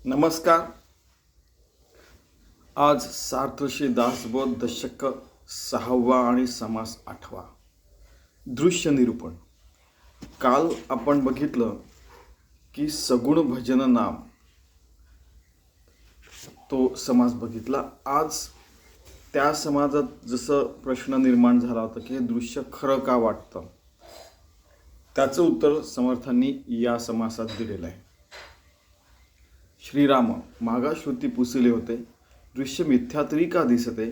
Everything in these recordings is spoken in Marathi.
नमस्कार. आज सार्थशी दासबोध दशक 6वा आणि समास 8वा. दृश्य निरूपण. काल आपण बघितलं की सगुण भजन नाम तो समास बघितला. आज त्या समाजात जसं प्रश्न निर्माण झाला होता की हे दृश्य खरं का वाटतं, त्याचं उत्तर समर्थांनी या समासात दिलेलं आहे. श्रीराम मागा श्रुती पुसिले होते, दृश्य मिथ्या तरी का दिसते,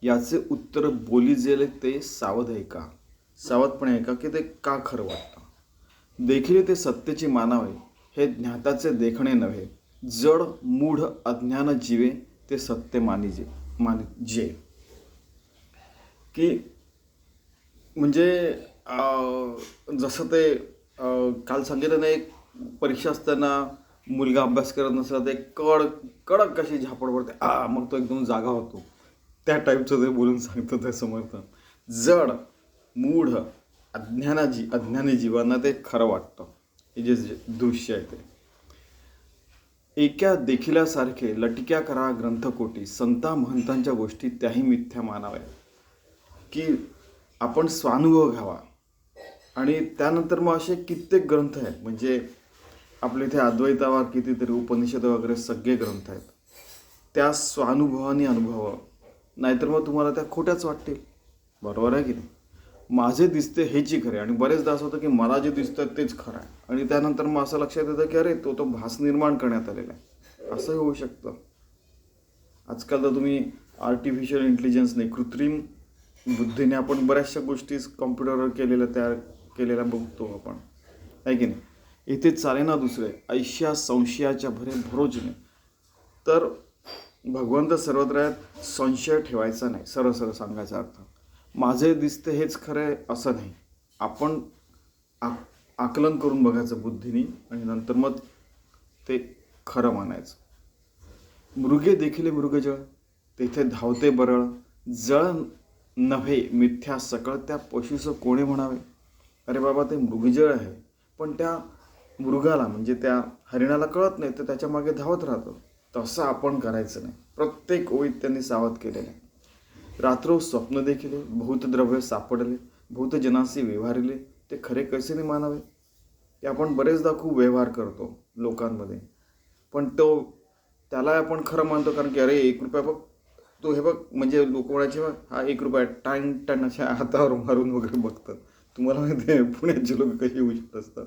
याचे उत्तर बोलिजेले ते सावध ऐका. सावधपणे ऐका की ते का खरं वाटतं. देखील ते सत्तेची मानावे, हे ज्ञाताचे देखणे नव्हे. जड मूढ अज्ञान जीवे, ते सत्य मानिजे. की म्हणजे जसं ते काल सांगितलं नाही, परीक्षा असताना मुलगा अभ्यास करत नसला ते कडक कशी झापड पडते, मग तो एकदम जागा होतो. त्या टाईपचं ते बोलून सांगतं ते समर्थ. जड मूढ अज्ञानी जीवांना ते खरं वाटतं. हे जे दृश्य आहे ते एका देखिल्यासारखे लटक्या करा ग्रंथकोटी, संता महंतांच्या गोष्टी त्याही मिथ्या मानाव्या. की आपण स्वानुभव घ्यावा. आणि त्यानंतर मग असे कित्येक ग्रंथ आहेत. म्हणजे आपल्या इथे अद्वैतावर कितीतरी उपनिषद वगैरे सगळे ग्रंथ आहेत. त्या स्वानुभवाने अनुभव, नाहीतर मग तुम्हाला त्या खोट्याच वाटतील. बरोबर आहे की नाही. माझे दिसते हेची खरे. आणि बरेचदा असं होतं की मला जे दिसतं तेच खरं आहे. आणि त्यानंतर मग असं लक्षात येतं की अरे तो भास निर्माण करण्यात आलेला आहे. असंही होऊ शकतं. आजकाल तर तुम्ही आर्टिफिशियल इंटेलिजन्सने, कृत्रिम बुद्धीने आपण बऱ्याचशा गोष्टी कॉम्प्युटरवर तयार केलेल्या बघतो आपण, आहे की नाही. इथे चाले ना दुसरे ऐश्या संशयाच्या भरोजने. तर भगवंत सर्वत्र आहेत, संशय ठेवायचा नाही. सरळ सांगायचा अर्थ, माझे दिसते हेच खरं आहे असं नाही. आपण आकलन करून बघायचं बुद्धीने आणि नंतर मग ते खरं मानायचं. मृगे देखील मृगजळ, तेथे धावते बरळ. जळ नव्हे मिथ्या सकळ, त्या पशुस कोणी म्हणावे. अरे बाबा, ते मृगजळ आहे, पण त्या मृगाला म्हणजे त्या हरिणाला कळत नाही, तर त्याच्या मागे धावत राहतो. तसं आपण करायचं नाही. प्रत्येक ओळीत त्यांनी सावध केलेलं आहे. रात्र स्वप्न देखील, भूतद्रव्य सापडले, भूतजनासी व्यवहारिले, ते खरे कैसे नाही मानावे. ते आपण बरेचदा खूप व्यवहार करतो लोकांमध्ये, पण त्याला आपण खरं मानतो. कारण की अरे 1 रुपया बघ, तो हे बघ, म्हणजे लोक म्हणायचे बघ, हा 1 रुपया, टन अशा हातावर मारून वगैरे बघतात. तुम्हाला माहिती आहे पुण्याचे लोक कशी हुशार असतात.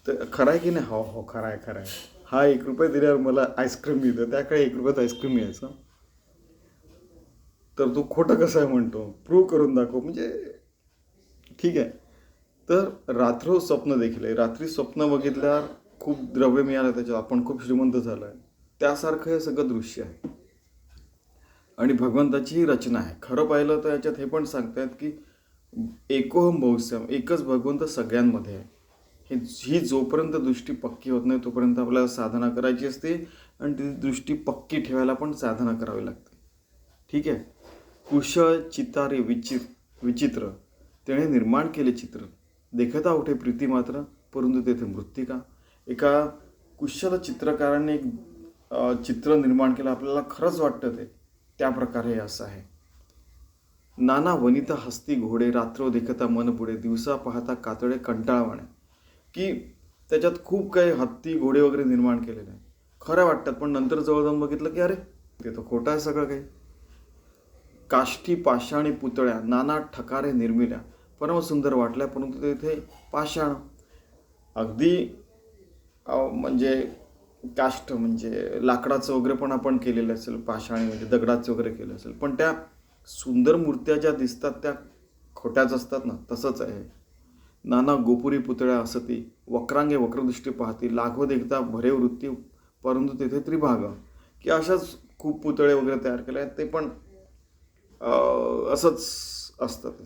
तर खरं आहे की नाही. हो खरं आहे. हा 1 रुपया दिल्यावर मला आईस्क्रीम मिळतं, त्याकडे 1 रुपयात आईस्क्रीम मिळायचं. तर तो खोटं कसं आहे म्हणतो, प्रूव्ह करून दाखव. म्हणजे ठीक आहे. तर रात्र स्वप्न देखील आहे. रात्री स्वप्न बघितल्यावर खूप द्रव्य मिळालं, त्याच्यात आपण खूप श्रीमंत झालो आहे, त्यासारखं हे सगळं दृश्य आहे. आणि भगवंताची रचना आहे. खरं पाहिलं तर याच्यात हे पण सांगतायत की एकोहम बहुस्यम, एकच भगवंत सगळ्यांमध्ये आहे. ही जोपर्यंत दृष्टी पक्की होत नाही तोपर्यंत आपल्याला साधना करायची असते. आणि ती दृष्टी पक्की ठेवायला पण साधना करावी लागते. ठीक आहे. कुशळ चितारे विचित्र, तेणे निर्माण केले चित्र. देखता उठे प्रीती मात्र, परंतु तेथे मृत्तिका. एका कुशल चित्रकाराने एक चित्र निर्माण केलं. आपल्याला खरंच वाटतं ते त्या प्रकारे असं आहे. नाना वनिता हस्ती घोडे, रात्र देखता मन पुढे, दिवसा पाहता कातडे कंटाळवाणे. की त्याच्यात खूप काही हत्ती घोडे वगैरे निर्माण केलेले आहे. खरं वाटतात, पण नंतर जवळ जाऊन बघितलं की अरे ते तर खोटं आहे सगळं काही. काष्ठी पाषाणी पुतळ्या, नाना ठकारे निर्मिल्या, परम सुंदर वाटल्या, परंतु तेथे पाषाण. अगदी म्हणजे काष्ठ म्हणजे लाकडाचं वगैरे पण आपण केलेलं असेल, पाषाणी म्हणजे दगडाचं वगैरे केलं असेल, पण त्या सुंदर मूर्त्या ज्या दिसतात त्या खोट्याच असतात ना. तसंच आहे. नाना गोपुरी पुतळ्या असती, वक्रांगे वक्रदृष्टी पाहती, लागवत एकदा भरे वृत्ती, परंतु तेथे त्रिभाग. की अशाच खूप पुतळे वगैरे तयार केले आहेत. ते पण असंच असतं. ते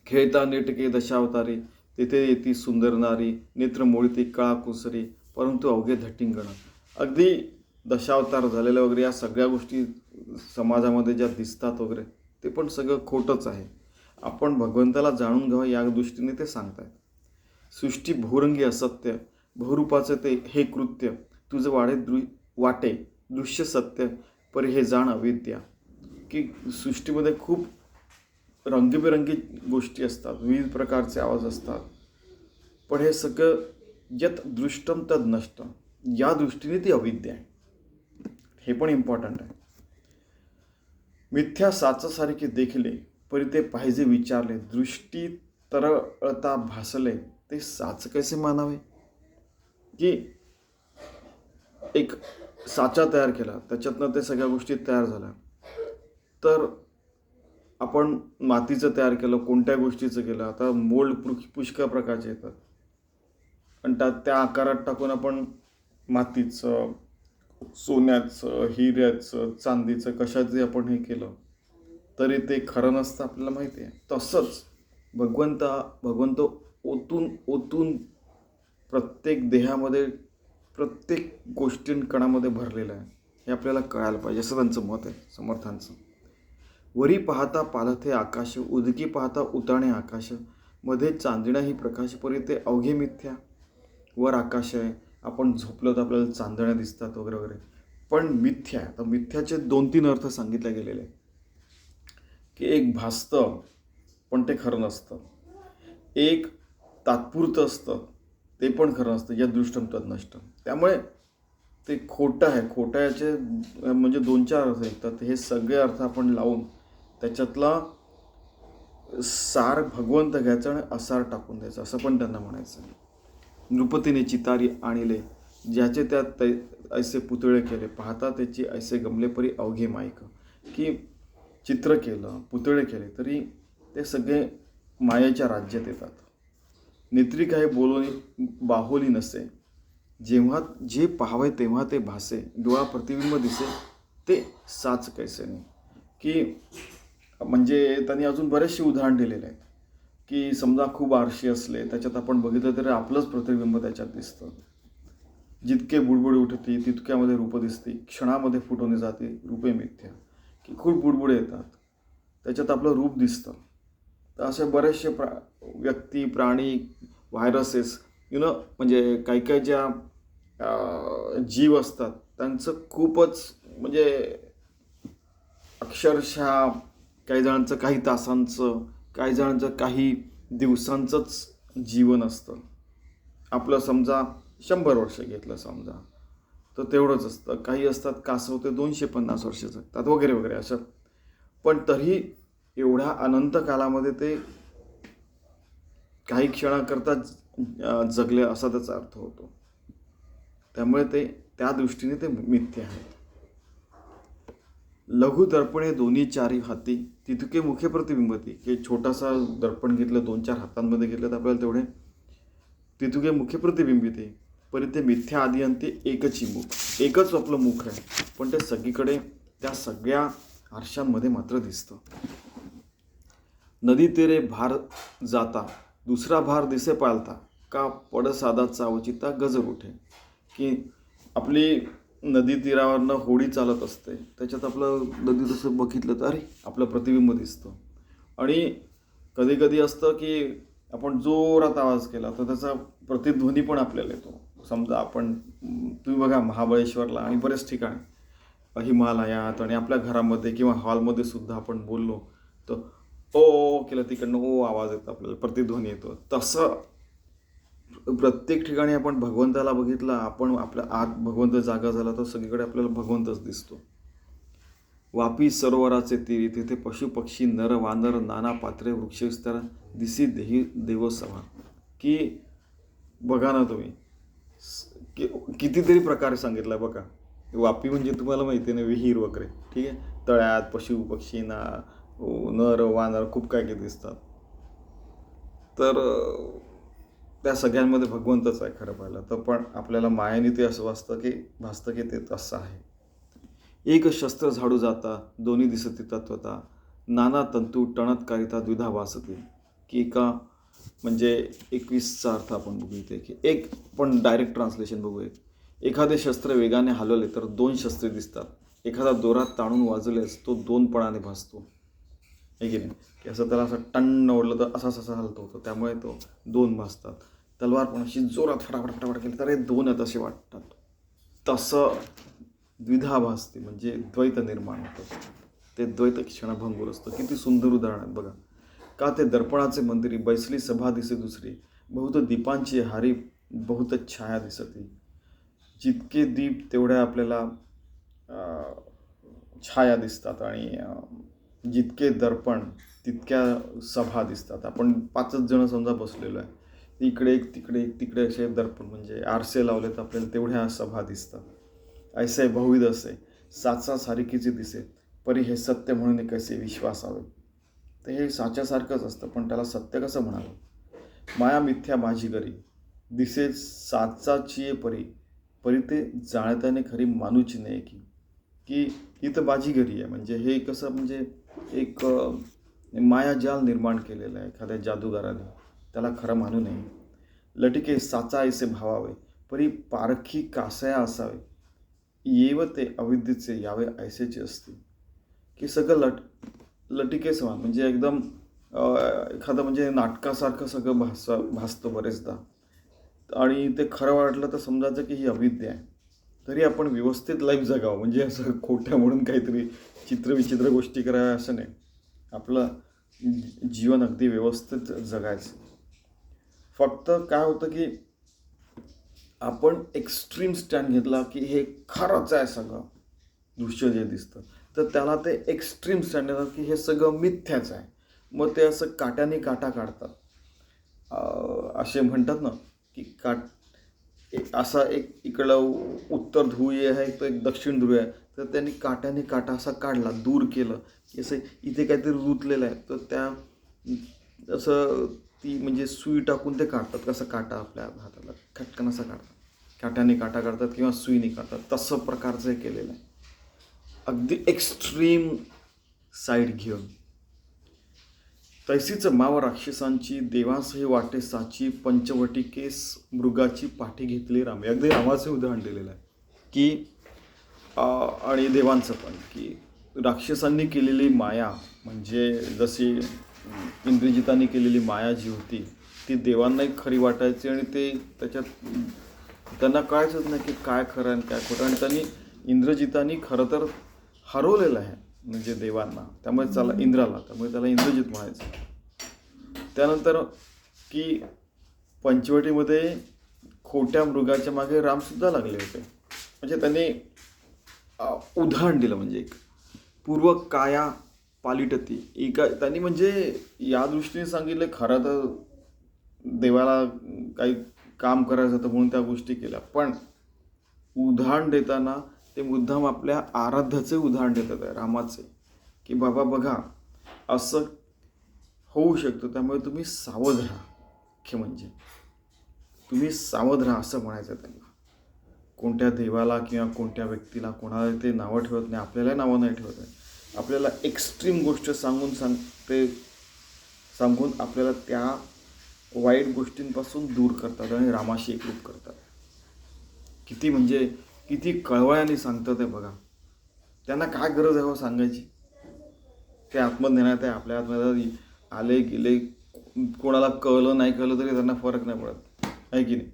खेळता नेटके दशावतारी, तेथे येती सुंदर नारी, नेत्र मोळती काळा कुसरी, परंतु अवघे धटिंगण. अगदी दशावतार झालेल्या वगैरे या सगळ्या गोष्टी समाजामध्ये ज्या दिसतात वगैरे, ते पण सगळं खोटंच आहे. आपण भगवंताला जाणून घ्यावं या दृष्टीने ते सांगतायत. सृष्टी बहुरंगी असत्य, बहुरूपाचे ते हे कृत्य, तुझं वाटे दृश्य सत्य परी हे जाण अविद्या. की सृष्टीमध्ये खूप रंगीबेरंगी गोष्टी असतात, विविध प्रकारचे आवाज असतात, पण हे सगळं यत दृष्टम तद नष्टम, या दृष्टीने ती अविद्या आहे. हे पण इम्पॉर्टंट आहे. मिथ्या साचसारखे देखले परी ते पाहिजे विचारले, दृष्टी तरळता भासले ते साच कैसे मानावे. की एक साचा तयार केला, त्याच्यातनं ते सगळ्या गोष्टी तयार झाल्या, तर आपण मातीचं तयार केलं, कोणत्या गोष्टीचं केलं, आता मोल्ड पुष्कळ प्रकारचे येतात, आणि त्या आकारात टाकून आपण मातीचं, सोन्याचं, हिऱ्याचं, चांदीचं, कशाचं आपण हे केलं तरी ते खरं नसतं, आपल्याला माहिती आहे. तसंच भगवंत ओतून ओतून प्रत्येक देहामध्ये, प्रत्येक कणामध्ये भरलेलं आहे, हे आपल्याला कळायला पाहिजे, असं त्यांचं मत आहे समर्थांचं. वरी पाहता पालथे आकाश, उदकी पाहता उताणे आकाश, मध्ये चांदणा ही प्रकाश परी ते अवघे मिथ्या. वर आकाश आहे, आपण झोपलं तर आपल्याला चांदण्या दिसतात वगैरे वगैरे, पण मिथ्या. तर मिथ्याचे 2-3 अर्थ सांगितले गेलेले, की एक भासतं पण ते खरं नसतं, एक तात्पुरतं असतं ते पण खरं नसतं, या दृष्टम तद नष्टम. त्यामुळे ते खोटं आहे. खोट्याचे म्हणजे 2-4 अर्थ येतात. हे सगळे अर्थ आपण लावून त्याच्यातला सार भगवंत घ्यायचा आणि असार टाकून द्यायचा, असं पण त्यांना म्हणायचं. नृपतीने चितारी आणले, ज्याचे त्यात ऐसे पुतळे केले, पाहता त्याची ऐसे गमले परी अवघे माईक. की चित्र केलं, पुतळे केले, तरी ते सगळे मायेच्या राज्यात येतात. नेत्री काही बोलून बाहुली नसे, जेव्हा जे पाहावे तेव्हा ते भासे, डोळा प्रतिबिंब दिसे ते साच कैसे नाही. की म्हणजे त्यांनी अजून बरेचसे उदाहरण दिलेले आहेत, की समजा खूप आरशी असले, त्याच्यात आपण बघितलं तरी आपलंच प्रतिबिंब त्याच्यात दिसतं. जितके बुडबुडे उठती तितक्यामध्ये रूप दिसते, क्षणामध्ये फुटून जाते रूपे मिथ्या. की खूप बुडबुडे येतात, त्याच्यात आपलं रूप दिसतं. तर असे बरेचसे व्यक्ती, प्राणी, व्हायरसेस, म्हणजे काही काही ज्या जीव असतात त्यांचं खूपच म्हणजे अक्षरशः काही जणांचं काही तासांचं, काही जणांचं काही दिवसांचंच जीवन असतं. आपलं समजा 100 वर्ष घेतलं समजा, तर तेवढंच असतं. काही असतात कासव ते 250 वर्ष जगतात वगैरे वगैरे असं. पण तरी एवढ्या अनंत कालामध्ये ते काही क्षणाकरता जगले असा त्याचा अर्थ होतो. त्यामुळे ते त्या दृष्टीने ते मिथ्य आहेत. लघु दर्पणे दोन्ही चारी हाती, तितके मुखे प्रतिबिंबती. की छोटासा दर्पण घेतलं, 2-4 हातांमध्ये घेतलं तर आपल्याला तेवढे तितके मुखे प्रतिबिंबिते, परी ते मिथ्या आदी अंती एकच मुख. एकच आपलं मुख आहे, पण ते सगळीकडे त्या सगळ्या आरशांमध्ये मात्र दिसतं. नदी तेरे भार जाता, दुसरा भार दिसे पालता, का पड साधा चावचिता गजर उठे. की आपली नदी तीरावरनं होडी चालत असते, त्याच्यात आपलं नदी जसं बघितलं तर अरे आपलं प्रतिबिंब दिसतं. आणि कधी कधी असतं की आपण जोरात आवाज केला तर त्याचा प्रतिध्वनी पण आपल्याला येतो. समजा आपण, तुम्ही बघा महाबळेश्वरला आणि बऱ्याच ठिकाणी हिमालयात आणि आपल्या घरामध्ये किंवा हॉलमध्ये सुद्धा आपण बोललो तर ओ केलं, तिकडनं ओ आवाज येतो, आपल्याला प्रतिध्वनी येतो. तसं प्रत्येक ठिकाणी आपण भगवंताला बघितला, आपण आपल्या आत भगवंत जागा झाला तर सगळीकडे आपल्याला भगवंतच दिसतो. वापी सरोवराचे तीरी, तिथे पशु पक्षी नर वानर नाना पात्रे वृक्ष विस्तार, दिसी देही देवसभा. की बघा ना तुम्ही, कितीतरी प्रकार सांगितला बघा. वापी म्हणजे तुम्हाला माहिती आहे ना, विहीर वगैरे, ठीक आहे. तळ्यात पशु पक्षी नर वानर खूप काय काय दिसतात. तर त्या सगळ्यांमध्ये भगवंतच आहे खरं पाहिलं तर. पण आपल्याला मायाने ते असं भासतं की ते तसं आहे. एक शस्त्र झाडू जाता, दोन्ही दिसती तत्वता, नाना तंतू टणत कारिता द्विधा वासती. की एका म्हणजे 21चा अर्थ आपण बघू इथे, की एक पण डायरेक्ट ट्रान्सलेशन बघूया. एखादे शस्त्र वेगाने हलवले तर 2 शस्त्रे दिसतात, एखादा दोरात ताणून वाजवलेस तो 2 पणाने भासतो. हे की नाही, की असं त्याला असं टन्न ओढलं तर असा हलतो होतो, त्यामुळे तो 2 भासतात. तलवार पण अशी जोरात फटाफट केली तर हे 2 आहेत असे वाटतात. तसं द्विधा भासते, म्हणजे द्वैत निर्माण होतं. ते द्वैत क्षणभंगूर असतं. किती सुंदर उदाहरण आहे बघा. का ते दर्पणाचे मंदिरी बैसली सभा दिसे दुसरी, बहुत दीपांची हारी बहुत छाया दिसती. जितके दीप तेवढ्या आपल्याला छाया दिसतात, आणि जितके दर्पण तितक्या सभा दिसतात. आपण 5च जण समजा बसलेलो आहे, इकडे एक तिकडे एक तिकडे असे दर्पण म्हणजे आरसे लावले तर आपल्याला तेवढ्या सभा दिसतात. ऐसे बहुविध असे साचा सारिकीचे दिसे, परी हे सत्य म्हणून कसे विश्वासावे. तर हे साच्यासारखंच असतं, पण त्याला सत्य कसं म्हणावं. माया मिथ्या माझी गरी दिसे साचाची परी, परी ते जाणताने खरी मानूची नाही की ही तर बाजीगरी आहे. म्हणजे हे कसं, म्हणजे एक मायाजाल निर्माण केलेलं आहे एखाद्या जादूगाराने, त्याला खरं मानू नये. लटिके साचा ऐसे भावावे, परी पारखी कासया असावे. येव ते अविद्येचे यावे ऐसेचे असते. की सगळं लटिके समान, म्हणजे एकदम एखादं म्हणजे नाटकासारखं सगळं भासतं बरेचदा. आणि ते खरं वाटलं तर समजायचं की ही अविद्या आहे. तरी आपण व्यवस्थित लाईफ जगावं, म्हणजे असं खोट्या म्हणून काहीतरी चित्रविचित्र गोष्टी कराव्या असं नाही. आपलं जीवन अगदी व्यवस्थित जगायचं. फक्त काय होतं की आपण एक्स्ट्रीम स्टँड घेतला की हे खरंच आहे सगळं दृश्य जे दिसतं, तर त्याला ते एक्स्ट्रीम स्टँड येतात की हे सगळं मिथ्याच आहे. मग ते असं काट्याने काटा काढतात. असे म्हणतात ना की असा एक इकडं उत्तर ध्रुवीय आहे, तो एक दक्षिण ध्रुवीय आहे, तर त्यांनी काट्याने काटा असा काढला, दूर केलं की असं इथे काहीतरी रुतलेलं आहे, तर त्या असं ती म्हणजे सुई टाकून ते काढतात. कसं काटा आपल्या हाताला खटकन असा काढतात, काट्याने काटा काढतात किंवा सुईने काढतात, तसं प्रकारचं हे केलेलं आहे. अगदी एक्स्ट्रीम साईड घेऊन. तैसीच माव राक्षसांची देवासही वाटे साची, पंचवटिकेस मृगाची पाठी घेतली रामे. अगदी रामाचं उदाहरण दिलेलं आहे की आणि देवांचं पण, की राक्षसांनी केलेली माया, म्हणजे जशी इंद्रजितांनी केलेली माया जी होती ती देवांनाही खरी वाटायची, आणि ते त्याच्यात त्यांना कळायचंच नाही की काय खरं आणि काय खोटं. आणि त्यांनी इंद्रजितांनी खरं तर हरवलेलं आहे म्हणजे देवांना, त्यामुळे त्याला इंद्राला, त्यामुळे त्याला इंद्रजित म्हणायचं. त्यानंतर की पंचवटीमध्ये खोट्या मृगाच्या मागे रामसुद्धा लागले होते. म्हणजे त्यांनी उदाहरण दिलं, म्हणजे एक पूर्व काया पालिटती एका त्यांनी म्हणजे या दृष्टीने सांगितलं. खरं तर देवाला काही काम करायचं होतं म्हणून त्या गोष्टी केल्या, पण उदाहरण देताना ते मुद्दाम आपल्या आराध्याचे उदाहरण देतात आहे, रामाचे, की बाबा बघा असं होऊ शकतं, त्यामुळे तुम्ही सावध राहा. मुख्य म्हणजे तुम्ही सावध राहा असं म्हणायचं त्यांना. कोणत्या देवाला किंवा कोणत्या व्यक्तीला कोणाला ते नावं ठेवत नाही, आपल्याला नावं नाही ठेवत आहे. आपल्याला एक्स्ट्रीम गोष्ट सांगून आपल्याला त्या वाईट गोष्टींपासून दूर करतात आणि रामाशी एकरूप करतात. किती म्हणजे किती कळवळ्याने सांगतात आहे बघा. त्यांना काय गरज आहे हो सांगायची. ते आत्मज्ञानात आहे, आपल्या आत्मज्ञानात आले गेले, कोणाला कळलं नाही कळलं तरी त्यांना फरक नाही पडत, आहे की नाही.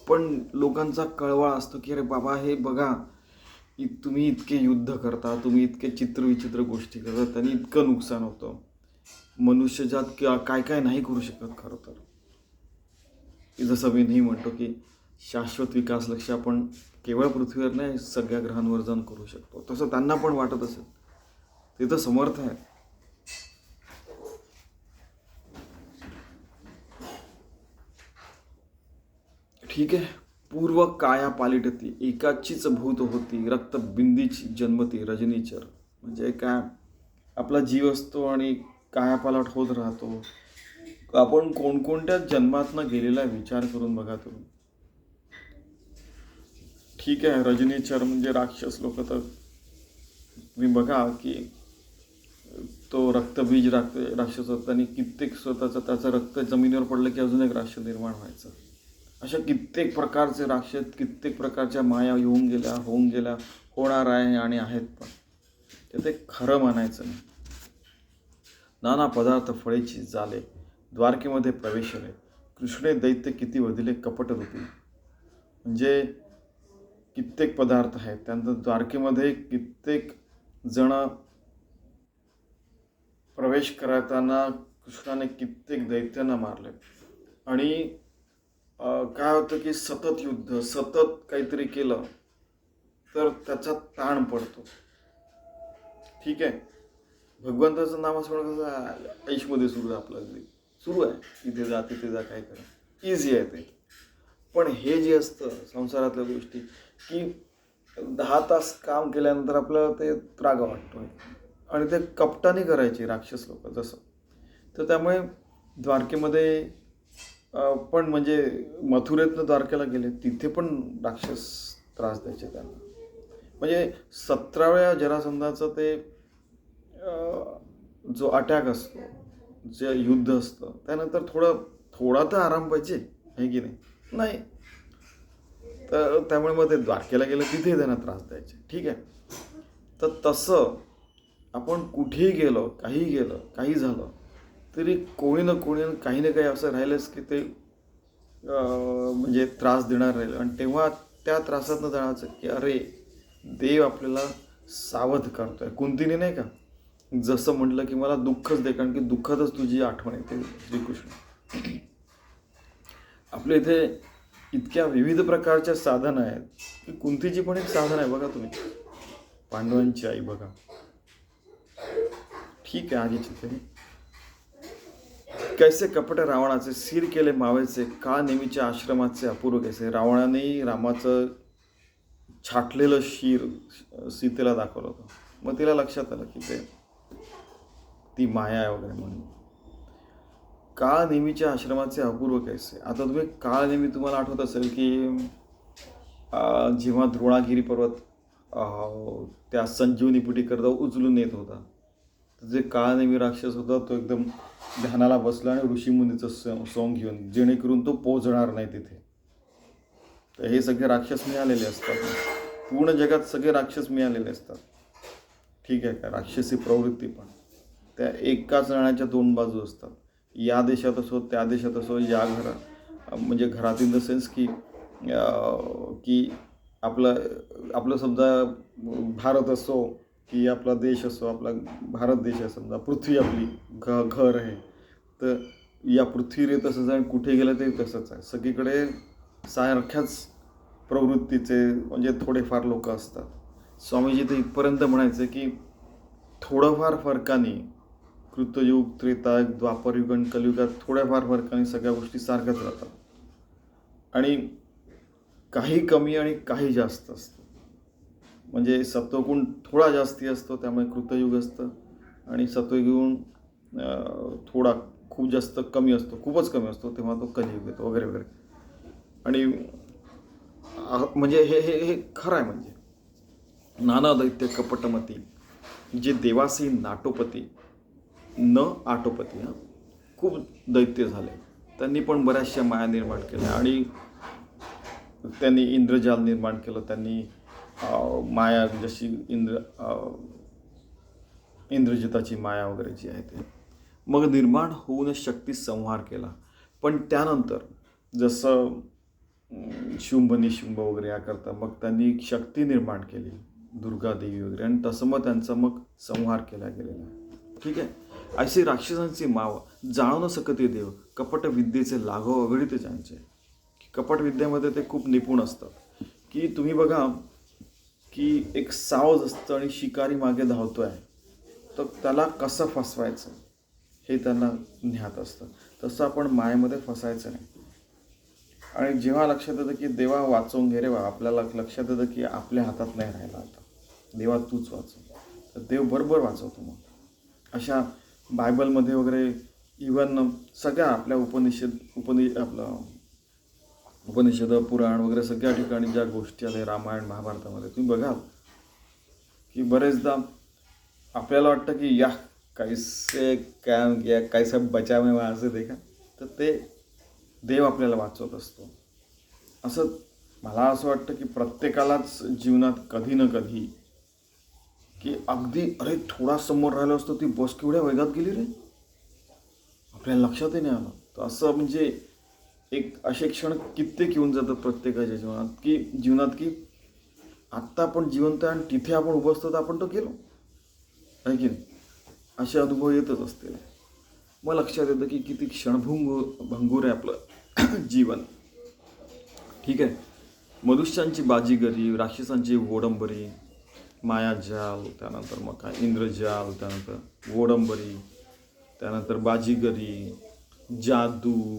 पण लोकांचा कळवळा असतो की अरे बाबा हे बघा, तुम्ही इतके युद्ध करता, तुम्ही इतके चित्रविचित्र गोष्टी करता, त्यांनी इतकं नुकसान होतं. मनुष्यजात काय काय नाही करू शकत खरं तर. जसं मी नेहमी म्हणतो की शाश्वत विकास लक्ष आपण केवळ पृथ्वीवर नाही सगळ्या ग्रहांवर जाऊन करू शकतो, तसं त्यांना पण वाटत असेल. ते तर समर्थ आहे. ठीक आहे. पूर्व काया पालिटती एकाचीच भूत होती, रक्तबिंदीची जन्मती रजनीचर. म्हणजे काय, आपला जीव असतो आणि कायापालट होत राहतो. आपण कोणकोणत्या जन्मातनं गेलेला विचार करून बघा तुम्ही. ठीक आहे, रजनीचर म्हणजे राक्षस लोक, तर तुम्ही बघा की तो रक्तबीज राक्षस होता आणि कित्येक त्याचं रक्त जमिनीवर पडलं की अजून एक राक्षस निर्माण व्हायचं. अशा कित्येक प्रकारचे राक्षस, कित्येक प्रकारच्या माया येऊन गेल्या, होऊन गेल्या, होणार आहे आणि आहेत पण. ते खरं म्हणायचं नाही. नाना पदार्थ फळेची जाले द्वारकेमध्ये प्रवेशले, कृष्णे दैत्य किती वधिले कपट रूपी. म्हणजे कित्येक पदार्थ आहेत. त्यानंतर द्वारकेमध्ये कित्येक जण प्रवेश करताना कृष्णाने कित्येक दैत्यांना मारले. आणि काय होतं की सतत युद्ध, सतत काहीतरी केलं तर त्याचा ताण पडतो. ठीक आहे, भगवंताचं नामस्मरण कसं आयुष्यमध्ये सुरू आहे, आपलं अगदी सुरू आहे, इथे जा तिथे जा, काय करा, इझी आहे ते. पण हे जे असतं संसारातल्या गोष्टी की 10 तास काम केल्यानंतर आपल्याला ते राग वाटतो आणि ते कपटाने करायचे राक्षस लोक जसं. तर त्यामुळे द्वारकेमध्ये पण म्हणजे मथुरेतनं द्वारकेला गेले तिथे पण राक्षस त्रास द्यायचे त्यांना. म्हणजे 17व्या जरासंधाचं ते जो अटॅक असतो, जे युद्ध असतं, त्यानंतर थोडा तर आराम पाहिजे, आहे की नाही. तर त्यामुळे मग ते द्वारकेला गेलं तिथे त्यांना त्रास द्यायचे. ठीक आहे, तर तसं आपण कुठेही गेलो, काही झालं तरी कोणी ना काही ना काही असं राहिलंच की ते म्हणजे त्रास देणार राहील. आणि तेव्हा त्या त्रासातनं जाण्याचं की अरे देव आपल्याला सावध करतोय. कुंतीने नाही का जसं म्हटलं की मला दुःखच दे, कारण की दुःखातच तुझी आठवण येते श्रीकृष्ण. आपल्या इथे इतक्या विविध प्रकारच्या साधनं आहेत की कुंतीची पण एक साधन आहे बघा तुम्ही, पांडवांची आई बघा. ठीक आहे, आधीची तरी कैसे कपट रावणाचे सिर केले मावेचे, का नेहमीच्या आश्रमाचे अपूर्व कैसे. रावणाने रामाचं छाटलेलं शिर सीतेला दाखवलं होतं. मग तिला लक्षात आलं की ते ती माया आहे वगैरे म्हणून. काळ नेहमीच्या आश्रमाचे अपूर्व कैसे. आता तुम्ही काळ नेहमी तुम्हाला आठवत असेल की जेव्हा द्रोणागिरी पर्वत त्या संजीवनी करता उचलून येत होता, तर जे काळ नेहमी राक्षस होता तो एकदम ध्यानाला बसला आणि ऋषीमुनीचं सोंग घेऊन, जेणेकरून तो पोहोचणार नाही तिथे. तर हे सगळे राक्षस मिळालेले असतात, पूर्ण जगात सगळे राक्षस मिळालेले असतात. ठीक आहे का, राक्षसी प्रवृत्ती पण त्या एकाच नाण्याच्या 2 बाजू असतात. या देशात असो त्या देशात असो, या म्हणजे घरात इन द सेन्स की आपलं समजा भारत असो की आपला देश असो, आपला भारत देश आहे समजा, पृथ्वी आपली घर आहे, तर या पृथ्वीवर तसंच आहे, कुठे गेलं ते तसंच आहे. सगळीकडे सारख्याच प्रवृत्तीचे म्हणजे थोडेफार लोक असतात. स्वामीजी तर इथपर्यंत म्हणायचे की थोडंफार फरकाने कृतयुग, त्रेतायुग, द्वापरयुग आणि कलियुगात थोड्याफार फरकाने सगळ्या गोष्टी सारख्याच राहतात. आणि काही कमी आणि काही जास्त असतं. म्हणजे सत्वगुण थोडा जास्ती असतो त्यामुळे कृतयुग असतं, आणि सत्वगुण खूप जास्त कमी असतो, खूपच कमी असतो तेव्हा तो कलियुग येतो वगैरे वगैरे. आणि म्हणजे हे हे हे खरं आहे. म्हणजे नाना दैत्य कपटमती, जे देवासी नाटोपती न आटोपती. खूप दैत्य झाले, त्यांनी पण बऱ्याचशा माया निर्माण केल्या, आणि त्यांनी इंद्रजाल निर्माण केलं. त्यांनी माया जशी इंद्रजिताची माया वगैरे जी आहे ते मग निर्माण होऊन शक्ती संहार केला. पण त्यानंतर जसं शुंभ निशुंभ वगैरे याकरता मग त्यांनी शक्ती निर्माण केली, दुर्गा देवी वगैरे, आणि तसं मग त्यांचा मग संहार केला गेलेला आहे. ठीक आहे, अशी राक्षसांची माव जाणू न सकते देव, कपट विद्येचे लाघव अगणित त्यांचे. कपट विद्येमध्ये ते खूप निपुण असतात. की तुम्ही बघा की एक सावज असतं आणि शिकारी मागे धावतोय, तर त्याला कसं फसवायचं हे त्यांना ज्ञात असतं. तसं आपण मायेमध्ये फसायचं नाही. आणि जेव्हा लक्षात येतं की देवा वाचवून घे रे बा, आपल्याला लक्षात येतं की आपल्या हातात नाही राहिला आता, देवा तूच वाचव, तर देव बरोबर वाचवतो. मग अशा बायबलमध्ये वगैरे इवन सगळ्या आपल्या उपनिषद पुराण वगैरे सगळ्या ठिकाणी ज्या गोष्टी आल्या रामायण महाभारतामध्ये तुम्ही बघाल की बरेचदा आपल्याला वाटतं की कैसे बचाव में वहाँ से देखा, तर ते देव आपल्याला वाचवत असतो. असं मला असं वाटतं की प्रत्येकालाच जीवनात कधी ना कधी की अगदी अरे थोडा समोर राहिलो असतो, ती बस केवढ्या वेगात गेली रे, आपल्याला लक्षातही नाही आलं. तर असं म्हणजे असे क्षण कित्येक येऊन जातात प्रत्येकाच्या जीवनात की आत्ता आपण जिवंत आहे आणि तिथे आपण उभं असतो तर आपण तो गेलो आहे की नाही. असे अनुभव येतच असतील. मग लक्षात येतं की किती भंगूर आहे आपलं जीवन. ठीक आहे. मनुष्यांची बाजीगरी, राक्षसांची वोडंबरी, मायाजाल, त्यानंतर मग काय इंद्रजाल, त्यानंतर वोडंबरी, त्यानंतर बाजीगरी, जादू,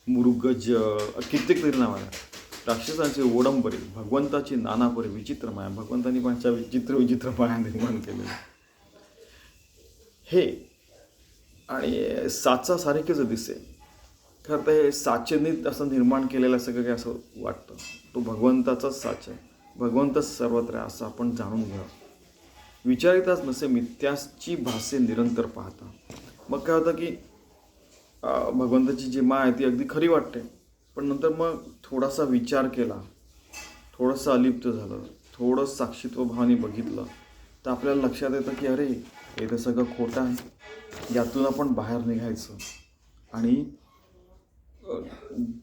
मृगजळ, कित्येक तरी नाव आहे. राक्षसांची वोडंबरी, भगवंताची नानापरी विचित्र माया. भगवंतांनी पण विचित्र माया निर्माण केलेली हे. आणि साचा सारखेच दिसे. खरं तर हे साचेनीच असं निर्माण केलेलं सगळं काही असं वाटतं. तो भगवंताचाच साच आहे. भगवंतच सर्वत्र आहे असं आपण जाणून घ्यावं. विचारिताच नसे मिथ्याची भासे निरंतर पाहता. मग काय होतं की भगवंताची जी माय आहे ती अगदी खरी वाटते. पण नंतर मग थोडासा विचार केला, थोडंसं अलिप्त झालं, थोडं साक्षीत्व भावाने बघितलं तर आपल्याला लक्षात येतं की अरे हे तर सगळं खोटं आहे. यातून आपण बाहेर निघायचं. आणि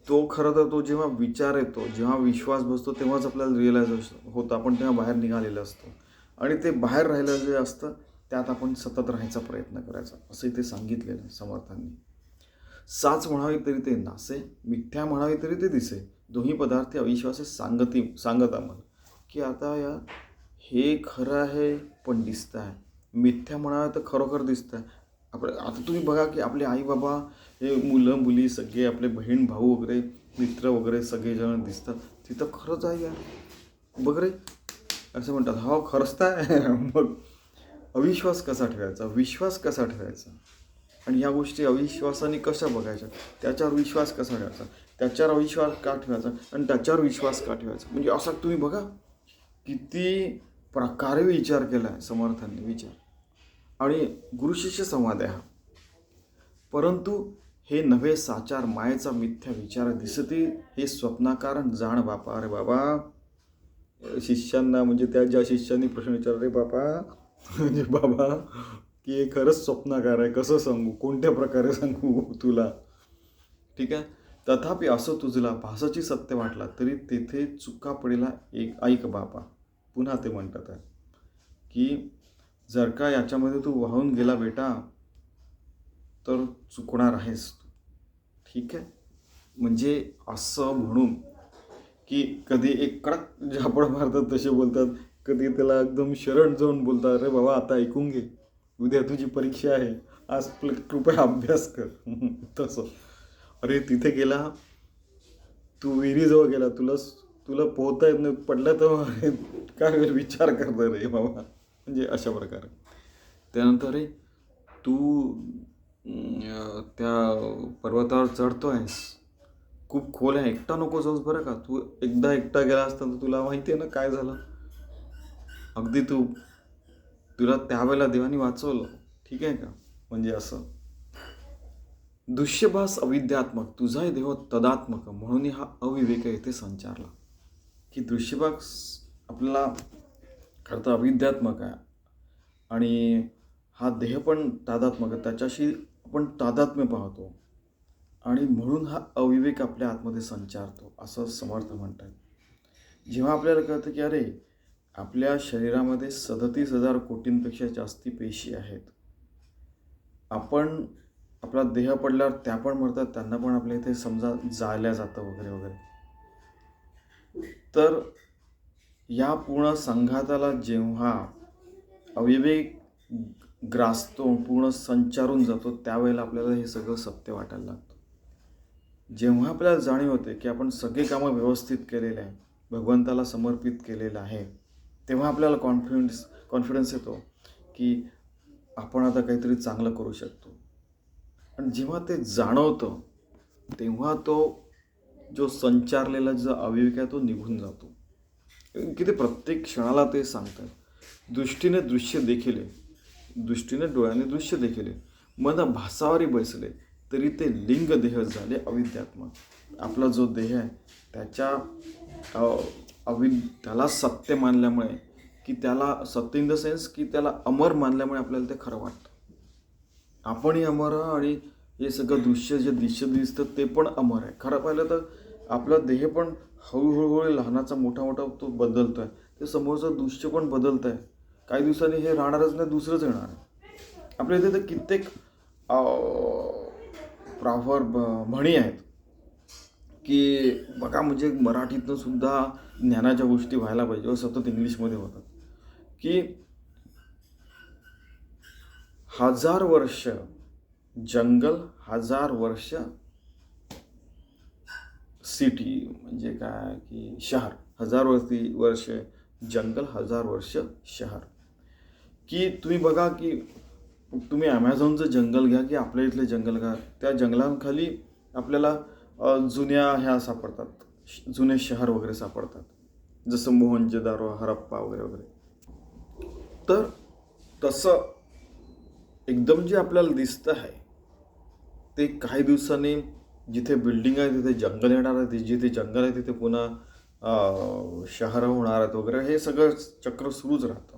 तो खरं तर तो जेव्हा विचार येतो, जेव्हा विश्वास बसतो तेव्हाच आपल्याला रिअलायझेशन होतं आपण तेव्हा बाहेर निघालेलं असतो. आणि ते बाहेर राहिलं जे असतं त्यात आपण सतत राहायचा प्रयत्न करायचा असं इथे सांगितलेलं आहे समर्थांनी. साच म्हणावी तरी ते नासे, मिथ्या म्हणावी तरी ते दिसे, दोन्ही पदार्थ अविश्वासे सांगत आम्हाला की आता या हे खरं आहे पण दिसतं आहे, मिथ्या म्हणावं तर खरोखर दिसतं आहे. आता तुम्ही बघा की आपले आई बाबा, हे मुलं मुली सगळे आपले बहीण भाऊ वगैरे मित्र वगैरे सगळेजण दिसतात तिथं खरंच आहे या वगैरे असं म्हणतात. हो खरंच तर मग अविश्वास कसा ठेवायचा, विश्वास कसा ठेवायचा. आणि ह्या गोष्टी अविश्वासाने कशा बघायच्या, त्याच्यावर विश्वास कसा ठेवायचा, त्याच्यावर अविश्वास का ठेवायचा आणि त्याच्यावर विश्वास का ठेवायचा. म्हणजे असा तुम्ही बघा किती प्रकारे विचार केला आहे समर्थांनी विचार. आणि गुरुशिष्य संवाद आहे हा. परंतु हे नव्हे साचार मायेचा मिथ्या विचार दिसते, हे स्वप्नाकार जाण बापा. अरे बाबा शिष्यांना, म्हणजे त्या ज्या शिष्यांनी प्रश्न विचारला, रे बापा म्हणजे बाबा की हे खरंच स्वप्नाकार आहे, कसं सांगू, कोणत्या प्रकारे सांगू तुला. ठीक आहे. तथापि असं तुझला भासाची सत्य वाटला तरी तेथे चुका पडेला एक ऐक बापा. पुन्हा ते म्हणतात आहे की जर का याच्यामध्ये तू वाहून गेला बेटा तर चुकणार आहेस तू. ठीक आहे. म्हणजे असं म्हणून की कधी एक कडक झापड मारतात तसे बोलतात, कधी त्याला एकदम शरण जाऊन बोलतात, अरे बाबा आता ऐकून घे, उद्या तुझी परीक्षा आहे, आज कृपया अभ्यास कर. तसं अरे तिथे गेला तू, विहिरीजवळ गेला, तुला पोहता येत नाही, पडलं तर काय विचार करता रे बाबा. म्हणजे अशा प्रकारे. त्यानंतर रे तू त्या पर्वतावर चढतो आहेस, खूप खोल आहे, एकटा नको जाऊस बरं का. तू एकदा एकटा गेला असता तर तुला माहिती आहे ना काय झालं. अगदी तुला त्यावेळेला देवानी वाचवलं. ठीक आहे का. म्हणजे असं दृश्यभास अविद्यात्मक, तुझाही देह तदात्मक, म्हणून हा अविवेक येथे संचारला. की दृश्यभास आपल्याला खरं तर अविद्यात्मक आहे आणि हा देह पण तादात्मक आहे, त्याच्याशी आपण तादात्म्य पाहतो आणि म्हणून हा अविवेक आपल्या आतमध्ये संचारतो असं समर्थ म्हणतात. जेव्हा आपल्याला कळतं की अरे आपल्या शरीरामध्ये 37,000 कोटींपेक्षा जास्ती पेशी आहेत, आपण आपला देह पडल्यावर त्या पण मरतात, त्यांना पण आपल्या इथे समजा जाळल्या जातं वगैरे वगैरे. तर या पूर्ण संघाताला जेव्हा अविवेक ग्रासतो, पूर्ण संचारून जातो, त्यावेळेला आपल्याला हे सगळं सत्य वाटायला लागतं. जेव्हा आपल्याला जाणीव होते की आपण सगळे कामं व्यवस्थित केलेले आहे, भगवंताला समर्पित केलेलं आहे, तेव्हा आपल्याला कॉन्फिडन्स येतो की आपण आता काहीतरी चांगलं करू शकतो. आणि जेव्हा ते जाणवतं तेव्हा तो जो संचारलेला जो अविवेक आहे तो निघून जातो. की ते प्रत्येक क्षणाला ते सांगतात, दृष्टीने दृश्य देखिले, दृष्टीने डोळ्याने दृश्य देखिले, मन भासावारी बसले तरी ते लिंग देह झाले अविद्यात्मक. आपला जो देह आहे त्याला सत्य मानल्यामुळे, की त्याला सत्य इन द सेन्स की त्याला अमर मानल्यामुळे आपल्याला ते खरं वाटतं. आपणही अमर आणि हे सगळं दृश्य जे दिसतं ते पण अमर आहे. खरं पाहिलं तर आपला देह पण हळूहळू लहानाचा मोठा मोठा तो बदलतोय, ते समोरचं दृश्य पण बदलत आहे. काही दिवसांनी हे राहणारच नाही, दुसरंच येणार आहे. आपल्या इथे तर कित्येक प्रॉव्हर्ब म्हणी आहेत की बघा, म्हणजे मराठीतनं सुद्धा ज्ञानाच्या गोष्टी व्हायला पाहिजे व सतत इंग्लिशमध्ये होतात. की 1000 वर्ष जंगल, 1000 वर्ष सिटी, म्हणजे काय की शहर. 1000 वर्ष जंगल, 1000 वर्ष शहर. की तुम्ही बघा की तुम्ही ॲमेझॉनचं जंगल घ्या की आपल्या इथले जंगल घ्या, त्या जंगलांखाली आपल्याला जुन्या ह्या सापडतात, जुने शहर वगैरे सापडतात, जसं मोहनजोदारो, हरप्पा वगैरे वगैरे. तर तसं एकदम जे आपल्याला दिसतं आहे ते काही दिवसांनी जिथे बिल्डिंग आहे तिथे जंगल येणार आहे, जिथे जंगल आहे तिथे पुन्हा शहरं होणार आहेत वगैरे. हे सगळं चक्र सुरूच राहतं.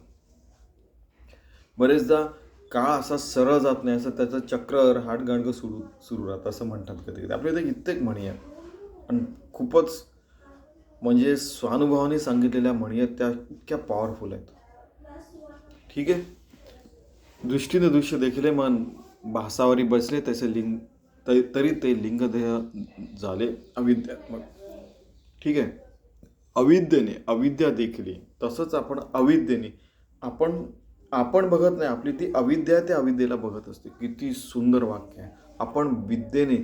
बरेचदा काळ असा सरळ जात नाही, असं त्याचं चक्र हाटगाणगं सुरू राहतं असं म्हणतात कधी कधी. आपल्या इथे कित्येक म्हणी आहेत आणि खूपच म्हणजे स्वानुभवाने सांगितलेल्या म्हणी आहेत, त्या इतक्या पॉवरफुल आहेत. ठीक आहे. दृष्टीने दृश्य देखील मन भासावरी बसले तसे लिंग, तरी ते लिंगदेह झाले अविद्यात्मक. ठीक आहे. अविद्येने अविद्या देखील, तसंच आपण अविद्येने आपण बघत नाही, आपली ती अविद्या त्या अविद्येला बघत असते. किती सुंदर वाक्य आहे. आपण विद्येने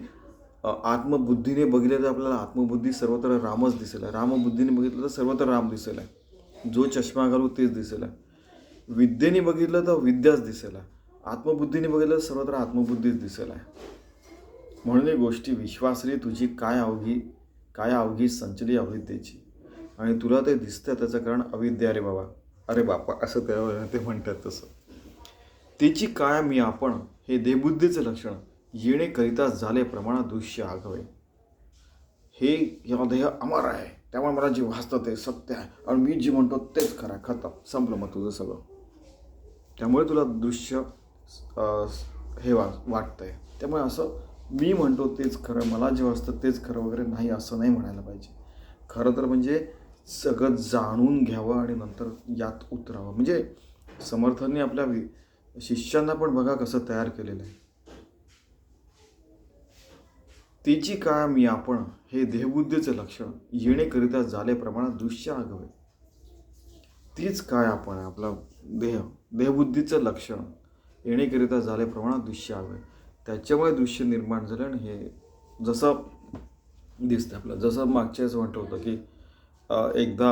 आत्मबुद्धीने बघितलं तर आपल्याला आत्मबुद्धी सर्वत्र रामच दिसेल आहे. रामबुद्धीने बघितलं तर सर्वत्र राम दिसेल आहे. जो चष्मा घालू तेच दिसेल आहे. विद्येने बघितलं तर विद्याच दिसेल आहे. आत्मबुद्धीने बघितलं तर सर्वत्र आत्मबुद्धीच दिसेल आहे. म्हणून ही गोष्टी विश्वासली तुझी काय अवघी संचली अविद्येची, आणि तुला ते दिसतं त्याचं कारण अविद्या रे बाबा, अरे बापा, असं ते म्हणतात. तसं तिची काय मी आपण हे देहबुद्धीचे लक्षण येणे करिता झाले प्रमाणात दृश्य आघवे. हे या देह अमर आहे, त्यामुळे मला जे भासतं ते सत्य आहे आणि मी जे म्हणतो तेच खरं आहे. खतम, संपलं मग तुझं सगळं. त्यामुळे तुला दृश्य हे वाटतंय. त्यामुळे असं मी म्हणतो तेच खरं, मला जे वाटतं तेच खरं वगैरे नाही, असं नाही म्हणायला पाहिजे. खरं तर म्हणजे सगळं जाणून घ्यावं आणि नंतर यात उतरावं. म्हणजे समर्थांनी आपल्या शिष्यांना पण बघा कसं तयार केलेलं आहे. तिची काय मी आपण हे देहबुद्धीचे लक्षण येणेकरिता झाले प्रमाणात दृश्य आघवे. तीच काय आपण आपला देहबुद्धीचं लक्षण येणेकरिता झाले प्रमाणात दृश्य आघवे. त्याच्यामुळे दृश्य निर्माण झालं. आणि हे जसं दिसतं आपलं, जसं मागच्याच म्हणत होतं की एकदा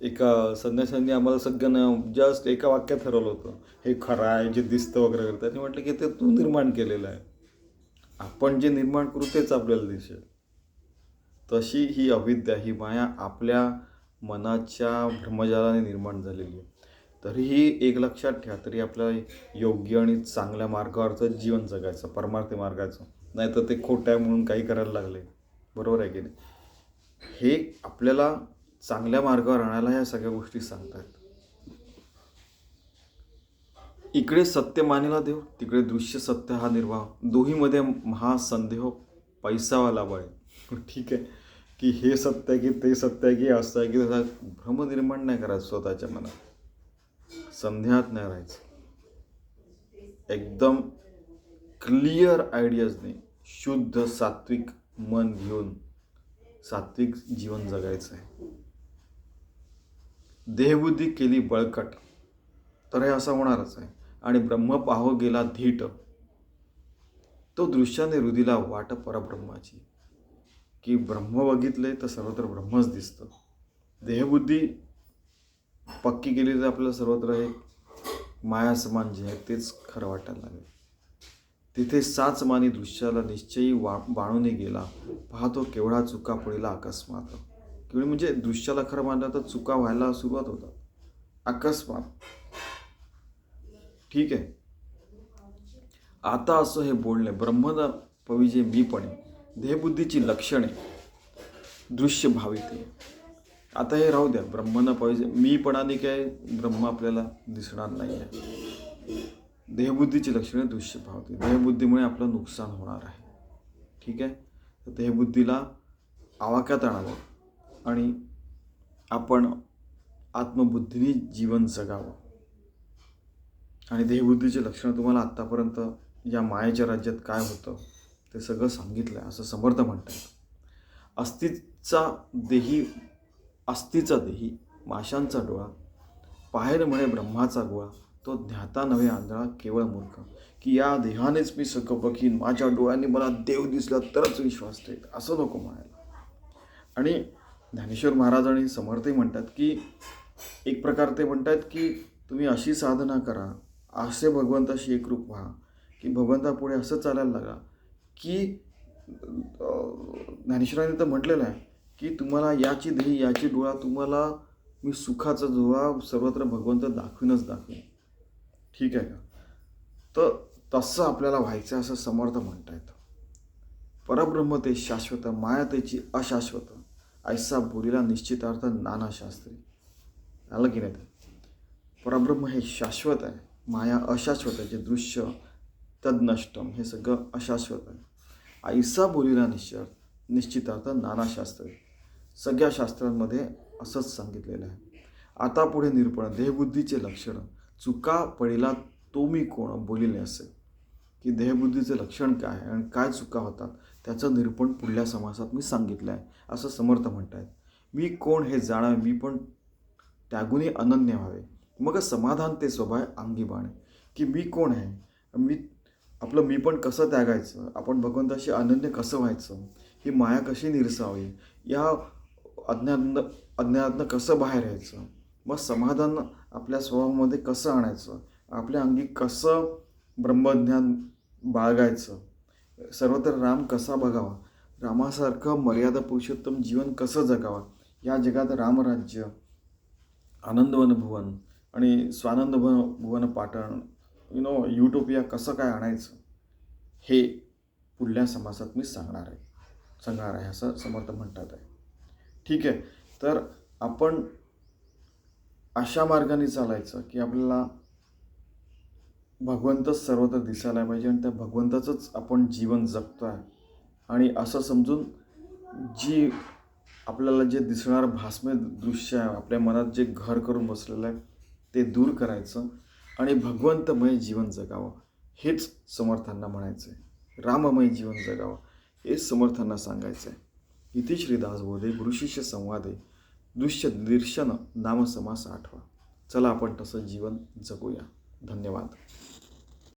एका संन्याशांनी आम्हाला सगळ्यांना जस्ट एका वाक्यात ठरवलं होतं, हे खरं आहे जे दिसतं वगैरे. त्यांनी म्हटलं की ते तू निर्माण केलेलं आहे, आपण जे निर्माण करू तेच आपल्याला दिसेल. तशी ही अविद्या, ही माया आपल्या मनाच्या भ्रमजालाने निर्माण झालेली आहे. तरीही एक लक्षात ठेवा, तरी आपल्याला योग्य आणि चांगल्या मार्गावरचं जीवन जगायचं, परमार्थी मार्गाचं. नाही तर ते खोटं आहे म्हणून काही करायला लागले. बरोबर आहे की नाही? हे आपल्याला चांगल्या मार्गावर आणायला ह्या सगळ्या गोष्टी सांगतात. इकडे सत्य मानेला देव, तिकडे दृश्य सत्य हा निर्वाह, दोहीमध्ये महासंदेह पैसावाला बळ. ठीक आहे. की हे सत्य आहे की ते सत्य आहे की असं आहे की तसा भ्रम निर्माण नाही करायचं स्वतःच्या मनात. संदेहात नाही राहायचं. एकदम क्लिअर आयडियाजने शुद्ध सात्विक मन घेऊन सात्विक जीवन जगायचं आहे. देहबुद्धी केली बळकट तर हे असं होणारच आहे. आणि ब्रह्म पाहो गेला धीट, तो दृश्याने हृदीला वाट परब्रह्माची. की ब्रह्म बघितले तर सर्वत्र ब्रह्मच दिसतं. देहबुद्धी पक्की केली तर आपल्याला सर्वत्र हे माया समान जे आहे तेच खरं वाटायला लागेल. तिथे साच मानी दृश्याला निश्चयी बाणून गेला, पाहतो केवढा चुका पडिला अकस्मात. केवढी म्हणजे दृश्याला खरं मानलं तर चुका व्हायला सुरुवात होतात अकस्मात. ठीक आहे. आता असं हे बोलणे ब्रह्मदा पविजे मीपणे, देहबुद्धीची लक्षणे दृश्य भाविते. आता हे राहू द्या, ब्रह्मना पाहिजे मीपणाने काय ब्रह्म आपल्याला दिसणार नाही आहे. देहबुद्धीची लक्षणे दृश्य भावते. देहबुद्धीमुळे आपलं नुकसान होणार आहे. ठीक आहे. तर देहबुद्धीला आवाक्यात आणावं. आणि आपण आत्मबुद्धीने जीवन जगावं. आणि देहबुद्धीचे लक्षणं तुम्हाला आत्तापर्यंत या मायेच्या राज्यात काय होतं ते सगळं सांगितलं आहे असं समर्थ म्हणतात. अस्थिचा देही माशांचा डोळा, पाहेर म्हणे ब्रह्माचा गोळा, तो ज्ञाता नव्हे आंधळा केवळ मूर्ख, की या देहानेच मी सगळं बघीन, माझ्या डोळ्यांनी मला देव दिसला तरच विश्वास ठेवेल, असं नको म्हणायला. आणि ज्ञानेश्वर महाराज आणि समर्थही म्हणतात की एक प्रकार ते म्हणतात की तुम्ही अशी साधना करा, असे भगवंताशी एकरूप व्हा, की भगवंतापुढे असं चालायला लागा की ज्ञानेश्वरांनी तर म्हटलेलं आहे की तुम्हाला याची देही याची डोळा, तुम्हाला मी सुखाचा डोळा सर्वत्र भगवंत दाखवीनच दाखवीन. ठीक आहे का? तर तसं आपल्याला व्हायचं असं समर्थ म्हणता येतं. परब्रह्म ते शाश्वत, माया त्याची अशाश्वत, ऐसा बोलीला निश्चितार्थ नाना शास्त्री. आलं की नाही? परब्रह्म हे शाश्वत आहे, माया अशाश्वत आहे, जे दृश्य तद नष्टम हे सगळं अशाश्वत आहे. ऐसा बोलीला निश्चितार्थ नाना शास्त्री, सगळ्या शास्त्रांमध्ये असंच सांगितलेलं आहे. आता पुढे निरूपण देहबुद्धीचे लक्षण, चुका पडिला तो मी कोण बोलिले असे, की देहबुद्धीचे लक्षण काय आहे आणि काय चुका होतात त्याचं निरूपण पुढल्या समासात मी सांगितलं आहे असं समर्थ म्हणतायत. मी कोण हे जाणावे, मी पण त्यागुनी अनन्य व्हावे, मग समाधान ते स्वभाव अंगी बाणे. की मी कोण आहे, मी पण कसं त्यागायचं, आपण भगवंताशी अनन्य कसं व्हायचं, ही माया कशी निरसावी, या अज्ञानातनं कसं बाहेर यायचं, मग समाधान आपल्या स्वभावामध्ये कसं आणायचं, आपल्या अंगी कसं ब्रह्मज्ञान बाळगायचं, सर्वत्र राम कसा बघावा, रामासारखं मर्यादा पुरुषोत्तम जीवन कसं जगावं, या जगात रामराज्य, आनंदवन भुवन आणि स्वानंद भुवन पाटण, युटोपिया कसं काय आणायचं, हे पुढल्या समासात मी सांगणार आहे असं समर्थ म्हणतात आहे. ठीक आहे. तर आपण अशा मार्गाने चालायचं की आपल्याला भगवंतच सर्वत्र दिसायला पाहिजे आणि त्या भगवंताचंच आपण जीवन जगतो आहे, आणि असं समजून आपल्याला जे दिसणारं भासमय दृश्य आहे, आपल्या मनात जे घर करून बसलेलं आहे ते दूर करायचं आणि भगवंतमय जीवन जगावं, हेच समर्थांना म्हणायचं आहे. राममय जीवन जगावं हेच समर्थांना सांगायचं आहे. इति श्रीदास बोधे गुरुशिष्य संवादे दृश्य दर्शन नाम समास आठवा. चला आपण तसं जीवन जगूया. धन्यवाद.